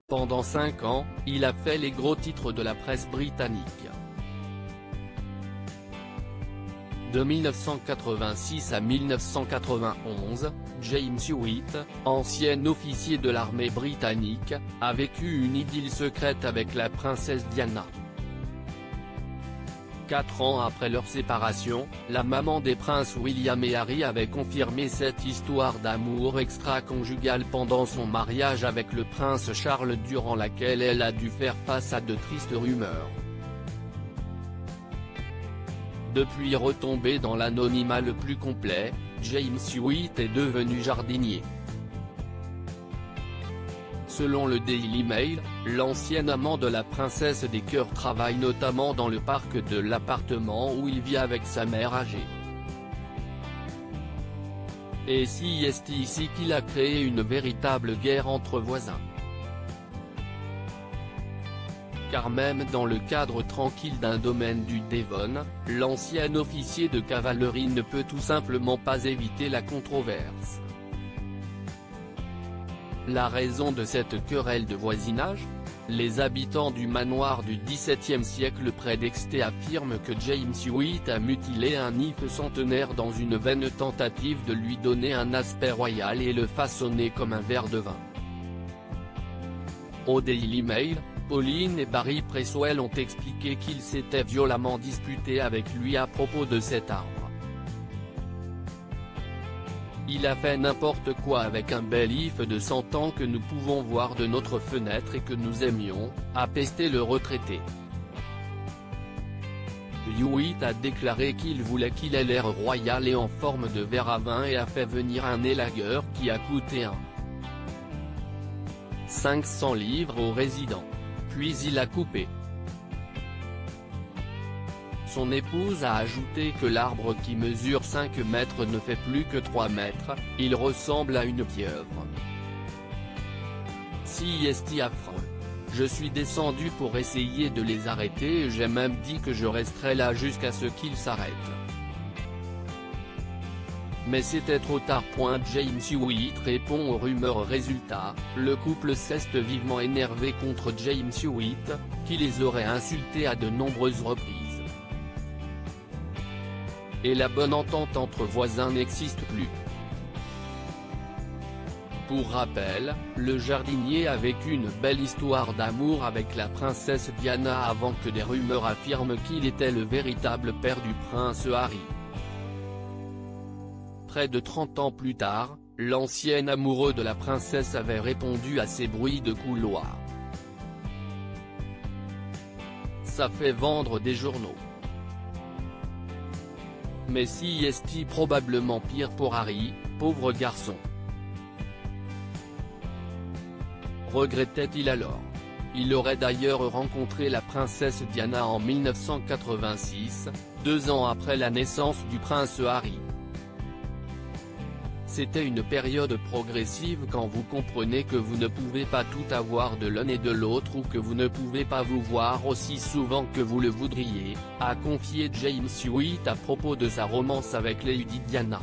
Pendant 5 ans, il a fait les gros titres de la presse britannique. De 1986 à 1991, James Hewitt, ancien officier de l'armée britannique, a vécu une idylle secrète avec la princesse Diana. 4 ans après leur séparation, la maman des princes William et Harry avait confirmé cette histoire d'amour extra-conjugal pendant son mariage avec le prince Charles, durant laquelle elle a dû faire face à de tristes rumeurs. Depuis retombé dans l'anonymat le plus complet, James Hewitt est devenu jardinier. Selon le Daily Mail, l'ancien amant de la princesse des cœurs travaille notamment dans le parc de l'appartement où il vit avec sa mère âgée. Et si est ici qu'il a créé une véritable guerre entre voisins. Car même dans le cadre tranquille d'un domaine du Devon, l'ancien officier de cavalerie ne peut tout simplement pas éviter la controverse. La raison de cette querelle de voisinage? Les habitants du manoir du XVIIe siècle près d'Exeter affirment que James Hewitt a mutilé un nymphe centenaire dans une vaine tentative de lui donner un aspect royal et le façonner comme un verre de vin. Au Daily Mail, Pauline et Barry Presswell ont expliqué qu'ils s'étaient violemment disputés avec lui à propos de cet arbre. Il a fait n'importe quoi avec un bel if de 100 ans que nous pouvons voir de notre fenêtre et que nous aimions, a pesté le retraité. Hewitt a déclaré qu'il voulait qu'il ait l'air royal et en forme de verre à vin et a fait venir un élagueur qui a coûté 500 livres au résident. Puis il a coupé. Son épouse a ajouté que l'arbre qui mesure 5 mètres ne fait plus que 3 mètres, il ressemble à une pieuvre. Si est affreux. Je suis descendu pour essayer de les arrêter et j'ai même dit que je resterais là jusqu'à ce qu'ils s'arrêtent. Mais c'était trop tard. James Hewitt répond aux rumeurs. Résultat, le couple s'est vivement énervé contre James Hewitt, qui les aurait insultés à de nombreuses reprises. Et la bonne entente entre voisins n'existe plus. Pour rappel, le jardinier a vécu une belle histoire d'amour avec la princesse Diana avant que des rumeurs affirment qu'il était le véritable père du prince Harry. Près de 30 ans plus tard, l'ancien amoureux de la princesse avait répondu à ces bruits de couloir. Ça fait vendre des journaux. Mais si est probablement pire pour Harry, pauvre garçon. Regrettait-il alors? Il aurait d'ailleurs rencontré la princesse Diana en 1986, 2 ans après la naissance du prince Harry. C'était une période progressive quand vous comprenez que vous ne pouvez pas tout avoir de l'un et de l'autre ou que vous ne pouvez pas vous voir aussi souvent que vous le voudriez, a confié James Hewitt à propos de sa romance avec Lady Diana.